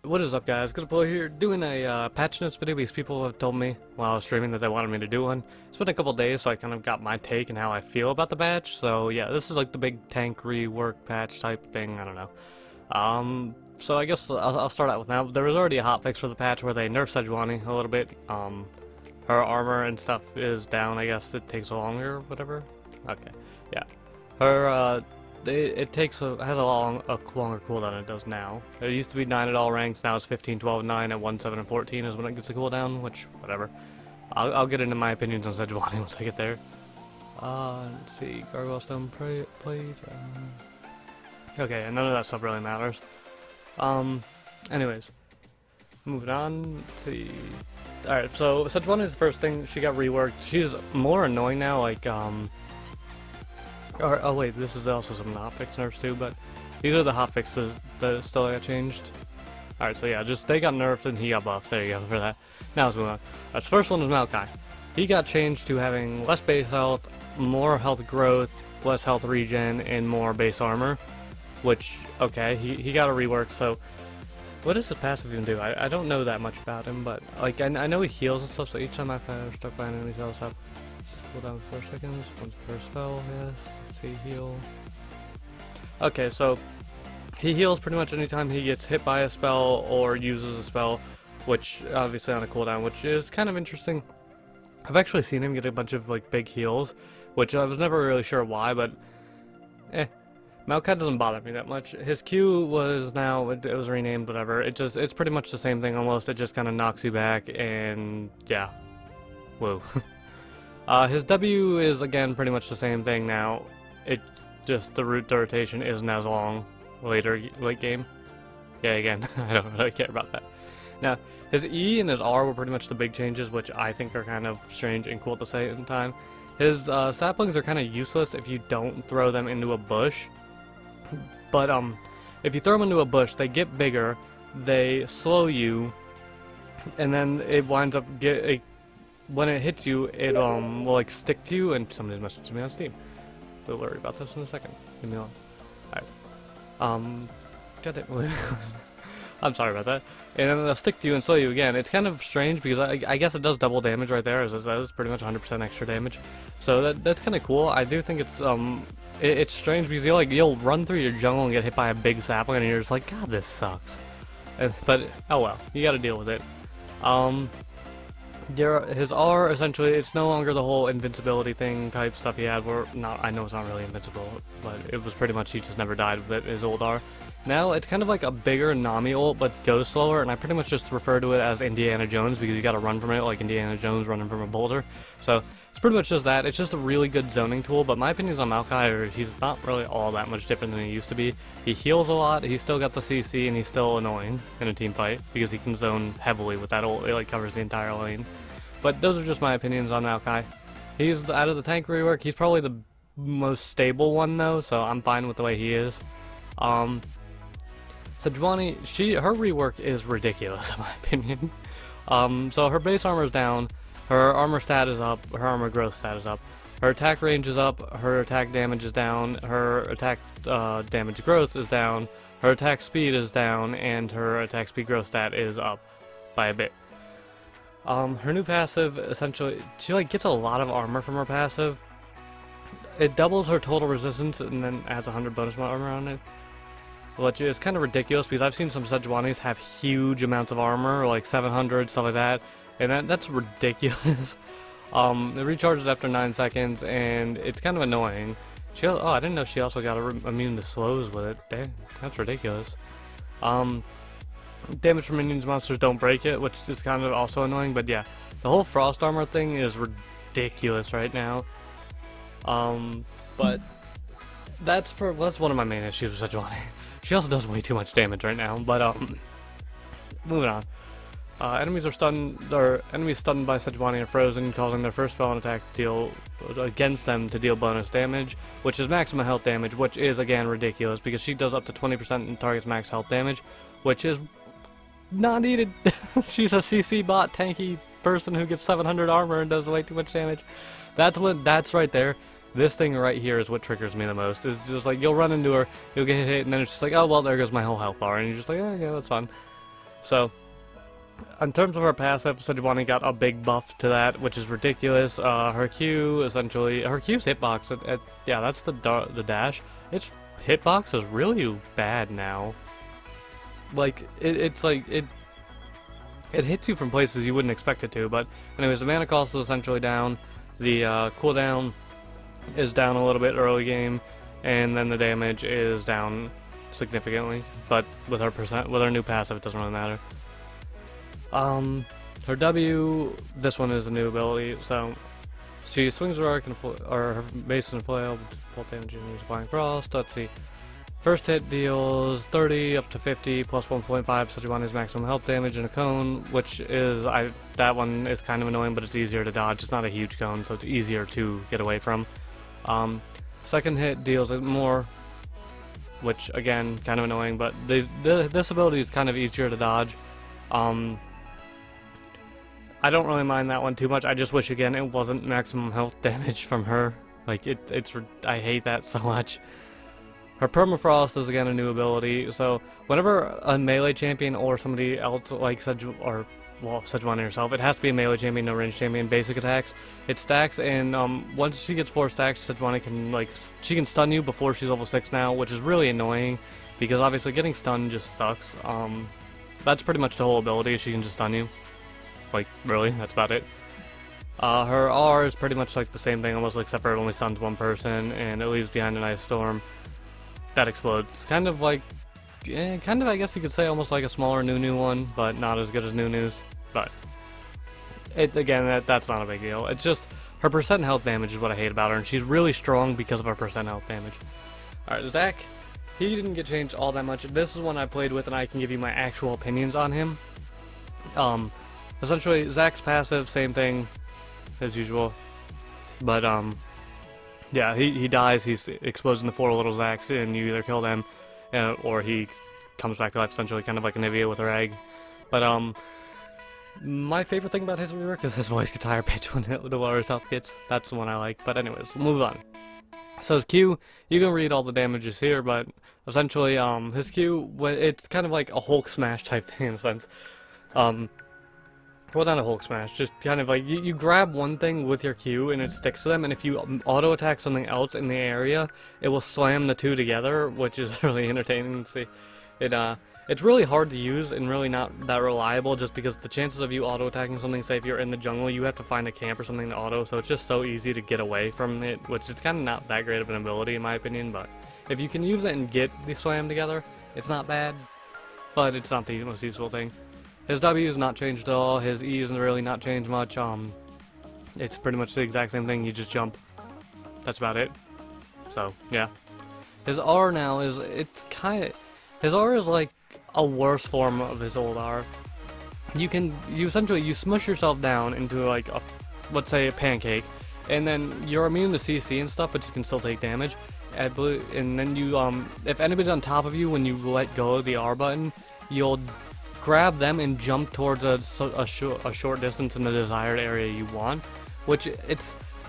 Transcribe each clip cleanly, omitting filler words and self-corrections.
What is up, guys? Gizapolo here, doing a patch notes video because people have told me while I was streaming that they wanted me to do one. It's been a couple days, so I kind of got my take and how I feel about the patch. So yeah, this is like the big tank rework patch type thing. I don't know. So I guess I'll start out with now. There was already a hotfix for the patch where they nerfed Sejuani a little bit. Her armor and stuff is down. I guess it takes longer, whatever. Okay, yeah. Her it has a longer cooldown than it does now. It used to be 9 at all ranks, now it's 15, 12, 9, and 1, 7, and 14 is when it gets a cooldown, which, whatever. I'll get into my opinions on Sejuani once I get there. Let's see, Gargoyle Stone Plate, okay, and none of that stuff really matters. Anyways, moving on, let's see. Alright, so Sejuani is the first thing. She got reworked. She's more annoying now, like, oh wait, this is also some hotfix nerfs too, but these are the hotfixes that still got changed. Alright, so yeah, just they got nerfed and he got buffed. There you go for that. Now let's move on. The first one is Maokai. He got changed to having less base health, more health growth, less health regen, and more base armor. Which, okay, he got a rework, so what does his passive even do? I don't know that much about him, but like I know he heals and stuff, so each time I'm stuck by an enemy cell stuff. Cool down 4 seconds, once per spell, yes. Let's see, heal. Okay, so he heals pretty much anytime he gets hit by a spell or uses a spell, which obviously on a cooldown, which is kind of interesting. I've actually seen him get a bunch of like big heals, which I was never really sure why, but Maokai doesn't bother me that much. His Q was now, it was renamed, whatever. It's pretty much the same thing almost. It just kind of knocks you back, and yeah. Whoa. His W is again pretty much the same thing now. It just the root rotation isn't as long late game. Yeah, again, I don't really care about that. Now, his E and his R were pretty much the big changes, which I think are kind of strange and cool at the same time. His saplings are kind of useless if you don't throw them into a bush. But if you throw them into a bush, they get bigger, they slow you, and then it winds up when it hits you, it will like stick to you, and somebody's messaging me on Steam. We'll worry about this in a second. Leave me alone. Alright. I'm sorry about that. And then it'll stick to you and slow you again. It's kind of strange because I guess it does double damage right there, as it says, pretty much 100% extra damage. So that's kind of cool. I do think it's strange because you'll run through your jungle and get hit by a big sapling, and you're just like, God, this sucks. But oh well, you got to deal with it. His R, essentially, it's no longer the whole invincibility thing type stuff he had, I know it's not really invincible, but it was pretty much he just never died with his old R. Now, it's kind of like a bigger Nami ult, but goes slower, and I pretty much just refer to it as Indiana Jones, because you gotta run from it like Indiana Jones running from a boulder. So, it's pretty much just that. It's just a really good zoning tool, but my opinions on Maokai are he's not really all that much different than he used to be. He heals a lot, he's still got the CC, and he's still annoying in a team fight, because he can zone heavily with that ult. It like covers the entire lane. But those are just my opinions on Maokai. He's, out of the tank rework, he's probably the most stable one though, so I'm fine with the way he is. Sejuani, her rework is ridiculous in my opinion. So her base armor is down, her armor stat is up, her armor growth stat is up, her attack range is up, her attack damage is down, her attack damage growth is down, her attack speed is down, and her attack speed growth stat is up by a bit. Her new passive, essentially, she like gets a lot of armor from her passive. It doubles her total resistance and then adds 100 bonus armor on it. Which is kind of ridiculous because I've seen some Sejuanis have huge amounts of armor, like 700, stuff like that, and that's ridiculous. It recharges after 9 seconds, and it's kind of annoying. Oh, I didn't know she also got immune to slows with it. Dang, that's ridiculous. Damage from minions monsters don't break it, which is kind of also annoying, but yeah. The whole frost armor thing is ridiculous right now. But that's one of my main issues with Sejuani. She also does way too much damage right now, but moving on. Enemies stunned by Sejuani are frozen, causing their first spell and attack to deal against them to deal bonus damage, which is maximum health damage, which is again ridiculous because she does up to 20% and targets max health damage, which is not needed. She's a CC bot tanky person who gets 700 armor and does way too much damage. That's right there. This thing right here is what triggers me the most. It's just like, you'll run into her, you'll get hit, and then it's just like, oh, well, there goes my whole health bar, and you're just like, oh, yeah, that's fun. So, in terms of her passive, Sejuani got a big buff to that, which is ridiculous. Her Q, essentially, her Q's hitbox, yeah, that's the dash. Its hitbox is really bad now. Like, it hits you from places you wouldn't expect it to, but anyways, the mana cost is essentially down. The cooldown is down a little bit early game, and then the damage is down significantly. But with her new passive, it doesn't really matter. Her W, this one is a new ability, so she swings her arc and her base and flail, bolt damage and use Flying Frost. Let's see. First hit deals 30 up to 50 plus 1.5 Sejuani's maximum health damage in a cone, which is, that one is kind of annoying, but it's easier to dodge. It's not a huge cone, so it's easier to get away from. Second hit deals more, which again, kind of annoying, but this ability is kind of easier to dodge. I don't really mind that one too much. I just wish, again, it wasn't maximum health damage from her. Like, I hate that so much. Her Permafrost is, again, a new ability, so whenever a melee champion or somebody else, like Sejuani herself, it has to be a melee champion, no range champion, basic attacks, it stacks, and once she gets 4 stacks, Sejuani can, she can stun you before she's level 6 now, which is really annoying, because obviously getting stunned just sucks. That's pretty much the whole ability, she can just stun you. Like, really, that's about it. Her R is pretty much like the same thing, almost, except for it only stuns one person, and it leaves behind an ice storm that explodes. Kind of like, I guess you could say almost like a smaller Nunu one, but not as good as Nunu's. But, again, that's not a big deal. It's just, her percent health damage is what I hate about her, and she's really strong because of her percent health damage. Alright, Zac, he didn't get changed all that much. This is one I played with, and I can give you my actual opinions on him. Essentially, Zac's passive, same thing as usual, but yeah, he dies, he's exposed into 4 little Zacs, and you either kill them, or he comes back to life, essentially, kind of like Anivia with her egg. But my favorite thing about his rework is his voice gets higher pitch when the lower his health gets. That's the one I like, but anyways, we'll move on. So his Q, you can read all the damages here, but essentially, his Q, it's kind of like a Hulk smash type thing in a sense. Well, not a Hulk smash, just kind of like, you grab one thing with your Q and it sticks to them, and if you auto-attack something else in the area, it will slam the two together, which is really entertaining to see. It's really hard to use and really not that reliable, just because the chances of you auto-attacking something, say if you're in the jungle, you have to find a camp or something to auto, so it's just so easy to get away from it, which is kind of not that great of an ability in my opinion, but if you can use it and get the slam together, it's not bad, but it's not the most useful thing. His W is not changed at all, his E isn't really not changed much, it's pretty much the exact same thing, you just jump. That's about it. So, yeah. His R now is, his R is like a worse form of his old R. You essentially, you smush yourself down into like let's say a pancake, and then you're immune to CC and stuff, but you can still take damage. And then you, if anybody's on top of you when you let go of the R button, you'll grab them and jump towards a short distance in the desired area you want, which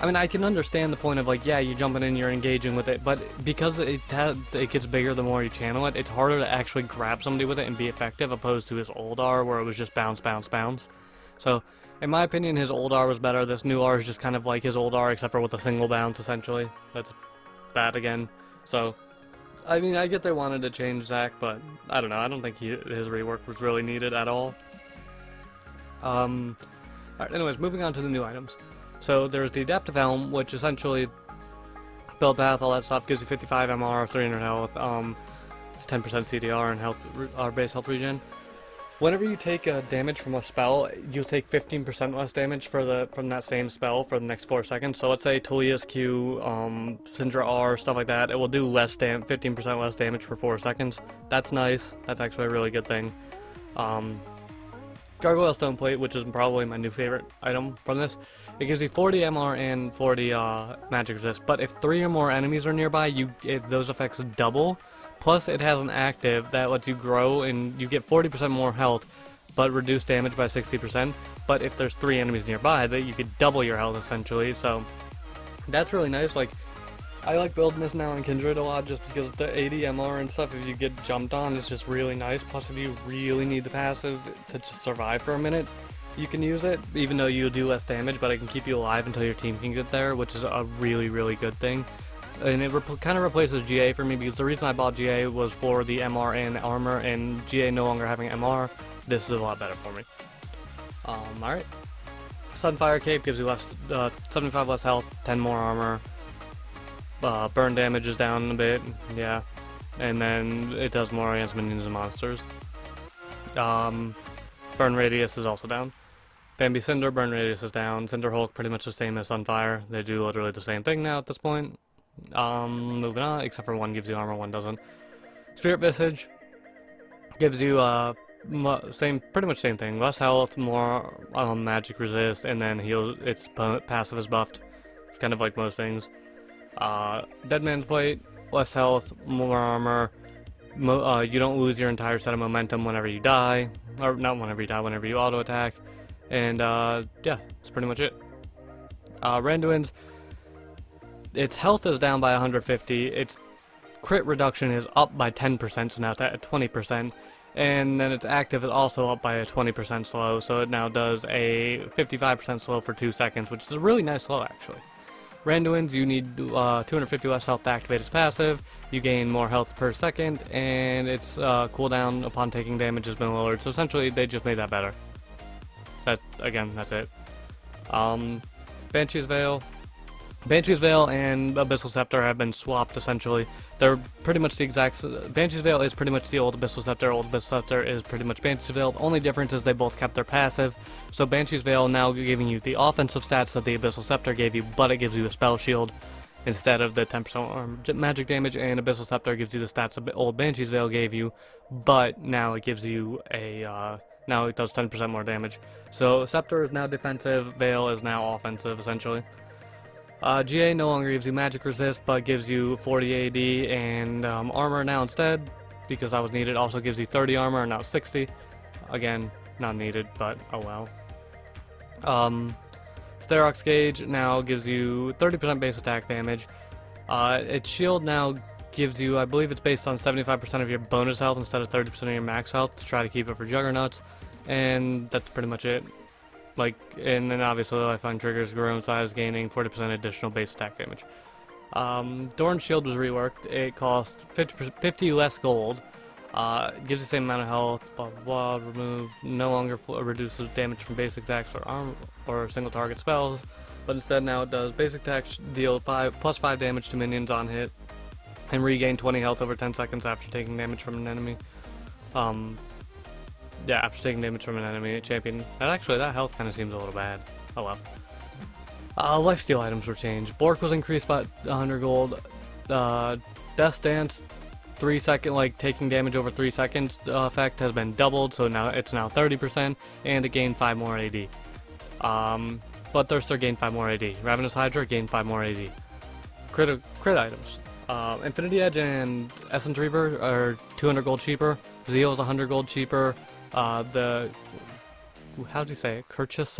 I mean, I can understand the point of like, yeah, you're jumping in, you're engaging with it, but because it gets bigger the more you channel it, it's harder to actually grab somebody with it and be effective, opposed to his old R where it was just bounce, bounce, bounce. So, in my opinion, his old R was better. This new R is just kind of like his old R, except for with a single bounce, essentially. That's that again. So, I mean, I get they wanted to change Zac, but I don't know. I don't think his rework was really needed at all. Alright, anyways, moving on to the new items. So there's the Adaptive Helm, which essentially build path, all that stuff, gives you 55 MR, 300 health. It's 10% CDR and health, base health regen. Whenever you take damage from a spell, you'll take 15% less damage from that same spell for the next 4 seconds. So let's say Talia's Q, Syndra R, stuff like that, it will do 15% less damage for 4 seconds. That's nice. That's actually a really good thing. Gargoyle Stone Plate, which is probably my new favorite item from this. It gives you 40 MR and 40 magic resist, but if 3 or more enemies are nearby, those effects double. Plus, it has an active that lets you grow, and you get 40% more health, but reduce damage by 60%. But if there's 3 enemies nearby, that you could double your health, essentially. So, that's really nice. Like, I like building this now in Kindred a lot just because the 80 MR and stuff, if you get jumped on, is just really nice. Plus, if you really need the passive to just survive for a minute, you can use it, even though you do less damage, but it can keep you alive until your team can get there, which is a really, really good thing. And it kind of replaces GA for me, because the reason I bought GA was for the MR and armor, and GA no longer having MR, this is a lot better for me. Alright. Sunfire Cape gives you less, 75 less health, 10 more armor. Burn damage is down a bit, yeah. And then it does more against minions and monsters. Burn radius is also down. Bambi Cinder, burn radius is down. Cinder Hulk, pretty much the same as Sunfire. They do literally the same thing now at this point. Moving on, except for one gives you armor, one doesn't. Spirit Visage gives you pretty much same thing. Less health, more magic resist, and then heal. Its passive is buffed. It's kind of like most things. Dead Man's Plate, less health, more armor. You don't lose your entire set of momentum whenever you die, or not whenever you die, whenever you auto attack. And yeah, that's pretty much it. Randuin's, its health is down by 150, its crit reduction is up by 10%, so now it's at 20%, and then its active is also up by a 20% slow, so it now does a 55% slow for 2 seconds, which is a really nice slow actually. Randuin's, you need 250 less health to activate its passive, you gain more health per second, and its cooldown upon taking damage has been lowered, so essentially they just made that better. Again, that's it. Banshee's Veil. Banshee's Veil and Abyssal Scepter have been swapped, essentially. They're pretty much the exact... Banshee's Veil is pretty much the old Abyssal Scepter. Old Abyssal Scepter is pretty much Banshee's Veil. The only difference is they both kept their passive. So Banshee's Veil now giving you the offensive stats that the Abyssal Scepter gave you, but it gives you a spell shield instead of the 10% magic damage, and Abyssal Scepter gives you the stats that old Banshee's Veil gave you, but now it gives you a... now it does 10% more damage. So Scepter is now defensive, Veil is now offensive, essentially. GA no longer gives you magic resist, but gives you 40 AD and armor now instead, because that was needed. Also gives you 30 armor, now 60. Again, not needed, but oh well. Sterox Gauge now gives you 30% base attack damage. Its shield now gives you, I believe it's based on 75% of your bonus health instead of 30% of your max health to try to keep it for Juggernauts, and that's pretty much it. And then obviously Lifeline triggers grow in size, gaining 40% additional base attack damage. Doran's shield was reworked. It cost 50 less gold. Gives the same amount of health, blah blah blah. Remove, no longer reduces damage from basic attacks or armor or single target spells, but instead now it does basic attacks deal plus 5 damage to minions on hit, and regain 20 health over 10 seconds after taking damage from an enemy. Yeah, after taking damage from an enemy champion. And actually, that health kind of seems a little bad. Oh well. Lifesteal items were changed. Bork was increased by 100 gold. Death Dance, 3 second, taking damage over 3 seconds effect has been doubled, so now it's now 30%, and it gained 5 more AD. Bloodthirster gained 5 more AD. Ravenous Hydra gained 5 more AD. Crit items. Infinity Edge and Essence Reaver are 200 gold cheaper. Zeal is 100 gold cheaper. How do you say it? Kerchis?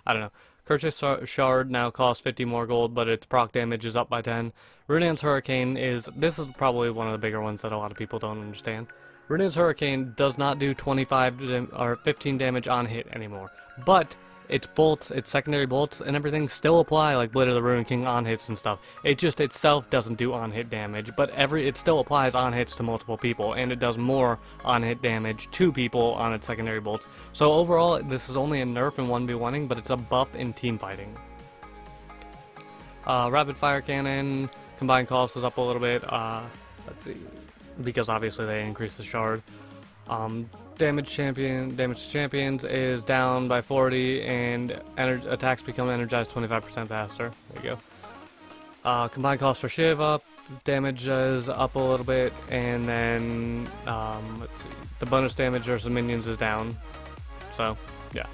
I don't know. Kerchis Shard now costs 50 more gold, but its proc damage is up by 10. Runaan's Hurricane this is probably one of the bigger ones that a lot of people don't understand. Runaan's Hurricane does not do 25 or 15 damage on hit anymore, but its bolts, its secondary bolts and everything still apply, like Blade of the Ruined King on hits and stuff. It just itself doesn't do on hit damage, but it still applies on hits to multiple people, and it does more on hit damage to people on its secondary bolts. So overall, this is only a nerf in 1v1ing, but it's a buff in team fighting. Rapid Fire Cannon, combined cost is up a little bit, let's see, because obviously they increased the shard. Damage to champions is down by 40, and attacks become energized 25% faster. There you go. Combined cost for Shiv up, damage is up a little bit, and then let's see, the bonus damage versus minions is down. So yeah.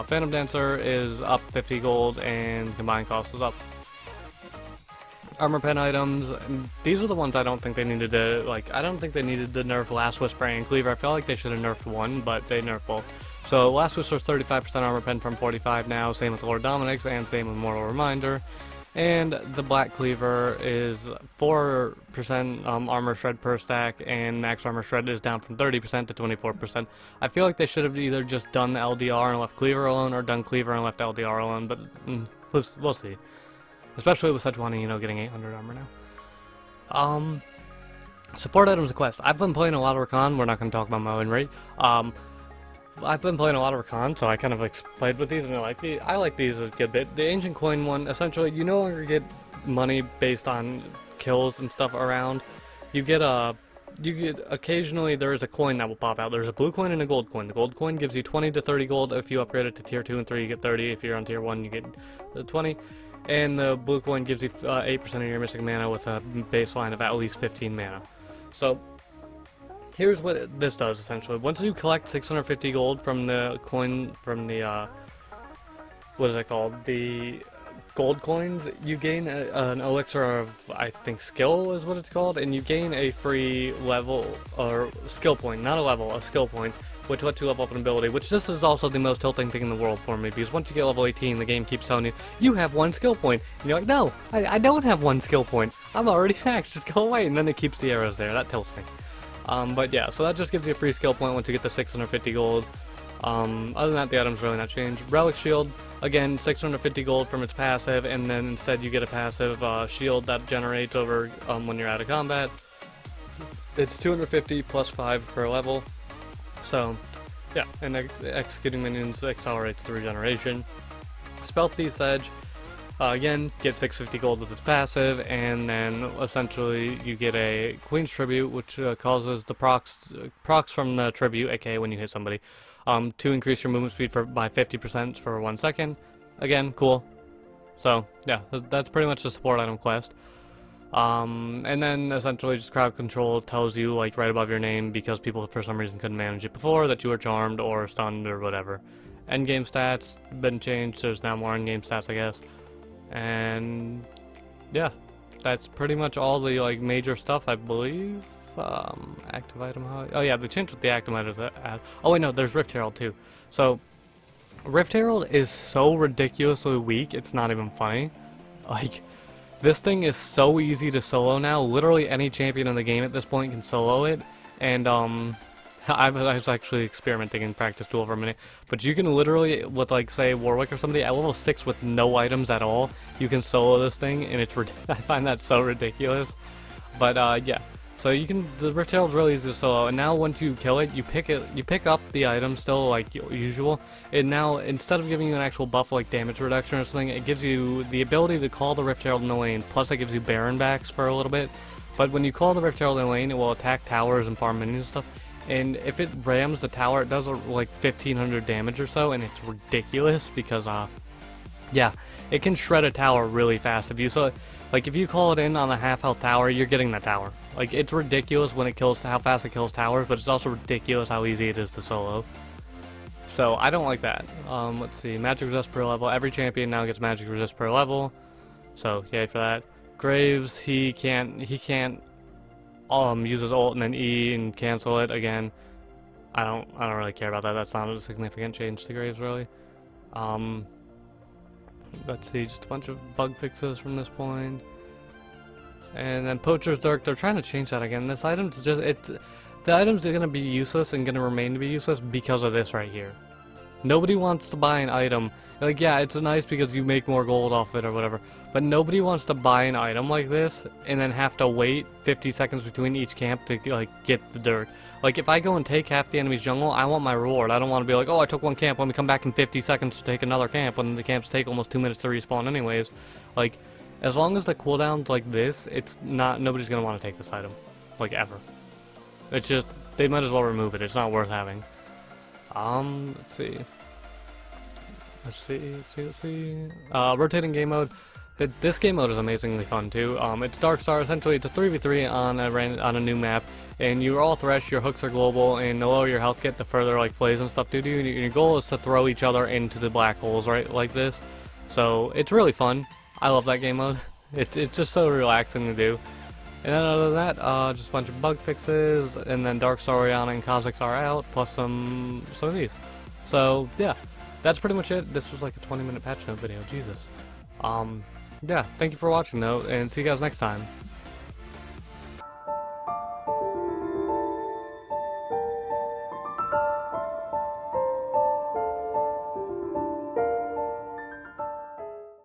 Phantom Dancer is up 50 gold, and combined cost is up. Armor pen items, these are the ones I don't think they needed to, I don't think they needed to nerf Last Whisper and Cleaver. I feel like they should have nerfed one, but they nerfed both. So last boost was 35% armor pen from 45 now, same with Lord Dominic's, and same with Mortal Reminder. And the Black Cleaver is 4% armor shred per stack, and max armor shred is down from 30% to 24%. I feel like they should have either just done LDR and left Cleaver alone, or done Cleaver and left LDR alone, but we'll see. Especially with Sejuani, you know, getting 800 armor now. Support items and quests. I've been playing a lot of Rakan. We're not going to talk about my win rate. I've been playing a lot of Rakan, so I kind of played with these, and I like these a good bit. The Ancient Coin one, essentially, you no longer get money based on kills and stuff around. You get occasionally there is a coin that will pop out. There's a blue coin and a gold coin. The gold coin gives you 20 to 30 gold. If you upgrade it to tier 2 and 3, you get 30. If you're on tier 1, you get 20. And the blue coin gives you 8% of your missing mana with a baseline of at least 15 mana. So here's what this does, essentially. Once you collect 650 gold from the coin, from the, what is it called? The gold coins, you gain an elixir of, I think, skill is what it's called, and you gain a free level, or skill point, not a level, a skill point, which lets you level up an ability, which this is also the most tilting thing in the world for me, because once you get level 18, the game keeps telling you, you have one skill point, and you're like, no, I don't have one skill point, I'm already maxed, just go away, and then it keeps the arrows there. That tilts me. But yeah, so that just gives you a free skill point once you get the 650 gold. Other than that, the items really not changed. Relic Shield, again, 650 gold from its passive, and then instead you get a passive shield that generates over when you're out of combat. It's 250 plus 5 per level. So, yeah, and executing minions accelerates the regeneration. Spell Thief's Edge, again, get 650 gold with its passive, and then essentially you get a Queen's Tribute, which causes the procs from the tribute, aka when you hit somebody, to increase your movement speed by 50% for 1 second. Again, cool. So, yeah, that's pretty much the support item quest. And then essentially just crowd control tells you, like, right above your name, because people for some reason couldn't manage it before, that you were charmed or stunned or whatever. Endgame stats been changed, there's now more endgame stats, I guess. And yeah, that's pretty much all the like major stuff, I believe. Active item, oh yeah, the change with the active item. Oh wait, no, there's Rift Herald too. So Rift Herald is so ridiculously weak, it's not even funny. Like, this thing is so easy to solo now. Literally any champion in the game at this point can solo it, and I was actually experimenting in practice duel for a minute, but you can literally, with like say Warwick or somebody, at level 6 with no items at all, you can solo this thing, and it's I find that so ridiculous. But yeah, so you can, the Rift Herald's really easy to solo, and now once you kill it, you pick up the item still like usual, and now instead of giving you an actual buff like damage reduction or something, it gives you the ability to call the Rift Herald in the lane, plus it gives you Baron backs for a little bit. But when you call the Rift Herald in the lane, it will attack towers and farm minions and stuff. And if it rams the tower, it does like 1500 damage or so, and it's ridiculous because, yeah, it can shred a tower really fast. If you if you call it in on a half-health tower, you're getting that tower. Like, it's ridiculous when it kills, how fast it kills towers, but it's also ridiculous how easy it is to solo. So I don't like that. Let's see, magic resist per level. Every champion now gets magic resist per level, so yay for that. Graves, he can't use his ult and then E and cancel it again. I don't really care about that. That's not a significant change to Graves, really. Let's see, just a bunch of bug fixes from this point. And then Poacher's Dirk, they're trying to change that again. This item's just, the items are going to be useless and going to remain to be useless because of this right here. Nobody wants to buy an item. Like, yeah, it's nice because you make more gold off it or whatever, but nobody wants to buy an item like this and then have to wait 50 seconds between each camp to, like, get the dirt. Like, if I go and take half the enemy's jungle, I want my reward. I don't want to be like, oh, I took one camp, let me come back in 50 seconds to take another camp, when the camps take almost 2 minutes to respawn anyways. Like, as long as the cooldown's like this, it's not, nobody's going to want to take this item. Like, ever. It's just, they might as well remove it. It's not worth having. Let's see. Rotating game mode. This game mode is amazingly fun too. It's Darkstar. Essentially, it's a 3v3 on a new map, and you're all Thresh. Your hooks are global, and the lower your health get, the further like plays and stuff do. Your goal is to throw each other into the black holes, right, like this. So it's really fun. I love that game mode. It's just so relaxing to do. And then other than that, just a bunch of bug fixes, and then Darkstar, Orianna, and Kha'Zix are out, plus some of these. So, yeah, that's pretty much it. This was like a 20-minute patch note video, Jesus. Yeah, thank you for watching though, and see you guys next time.